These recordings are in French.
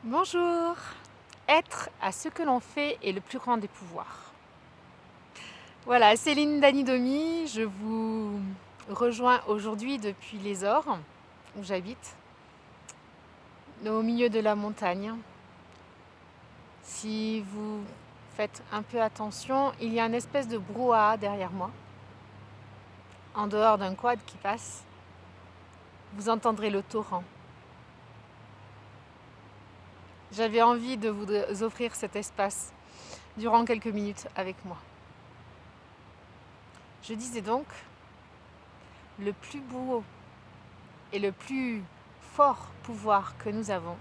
Bonjour. Être à ce que l'on fait est le plus grand des pouvoirs. Voilà, Céline Danidomi, je vous rejoins aujourd'hui depuis les Ors, où j'habite, au milieu de la montagne. Si vous faites un peu attention, il y a une espèce de brouhaha derrière moi, en dehors d'un quad qui passe. Vous entendrez le torrent. J'avais envie de vous offrir cet espace durant quelques minutes avec moi. Je disais donc, le plus beau et le plus fort pouvoir que nous avons,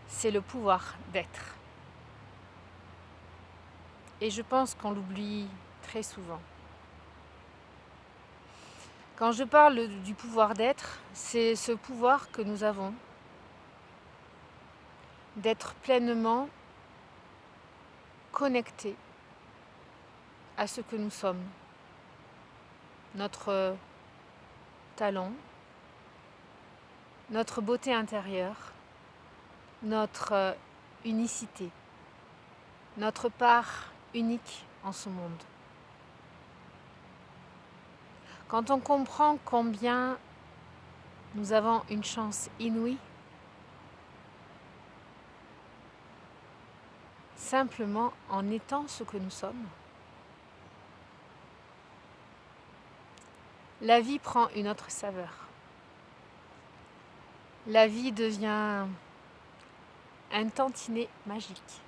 c'est le pouvoir d'être. Et je pense qu'on l'oublie très souvent. Quand je parle du pouvoir d'être, c'est ce pouvoir que nous avons d'être pleinement connectés à ce que nous sommes, notre talent, notre beauté intérieure, notre unicité, notre part unique en ce monde. Quand on comprend combien nous avons une chance inouïe, simplement en étant ce que nous sommes, la vie prend une autre saveur. La vie devient un tantinet magique.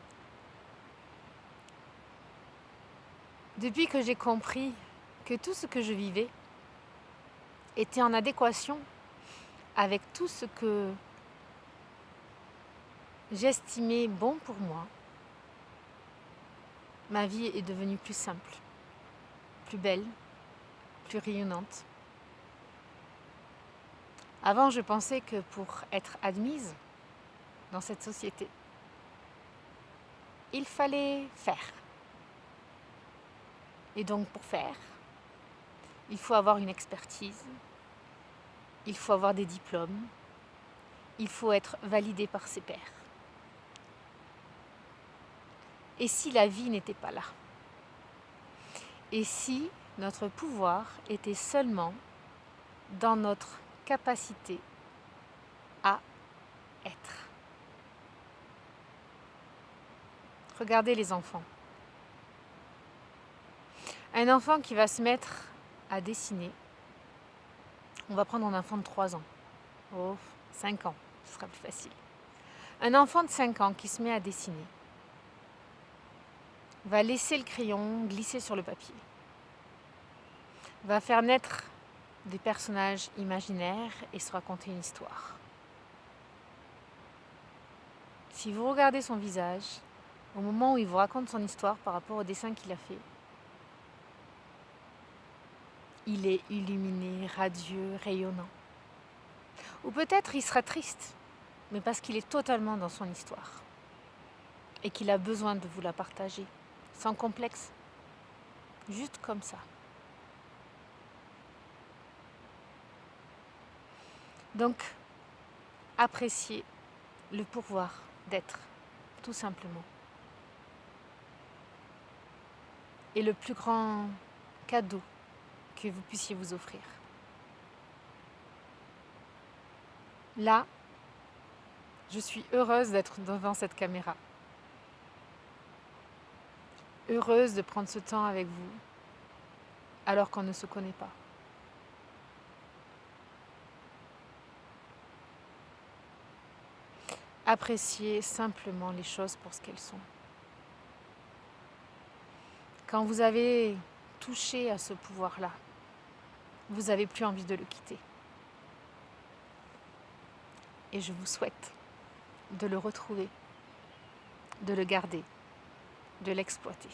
Depuis que j'ai compris que tout ce que je vivais était en adéquation avec tout ce que j'estimais bon pour moi, ma vie est devenue plus simple, plus belle, plus rayonnante. Avant, je pensais que pour être admise dans cette société, il fallait faire. Et donc pour faire, il faut avoir une expertise, il faut avoir des diplômes, il faut être validé par ses pairs. Et si la vie n'était pas là? Et si notre pouvoir était seulement dans notre capacité à être? Regardez les enfants. Un enfant qui va se mettre à dessiner, on va prendre un enfant de 3 ans. Oh, 5 ans, ce sera plus facile. Un enfant de 5 ans qui se met à dessiner va laisser le crayon glisser sur le papier, va faire naître des personnages imaginaires et se raconter une histoire. Si vous regardez son visage, au moment où il vous raconte son histoire par rapport au dessin qu'il a fait, il est illuminé, radieux, rayonnant. Ou peut-être il sera triste, mais parce qu'il est totalement dans son histoire et qu'il a besoin de vous la partager, sans complexe, juste comme ça. Donc, appréciez le pouvoir d'être, tout simplement. Et le plus grand cadeau que vous puissiez vous offrir. Là, je suis heureuse d'être devant cette caméra. Heureuse de prendre ce temps avec vous, alors qu'on ne se connaît pas. Appréciez simplement les choses pour ce qu'elles sont. Quand vous avez touché à ce pouvoir-là, vous n'avez plus envie de le quitter. Et je vous souhaite de le retrouver, de le garder, de l'exploiter.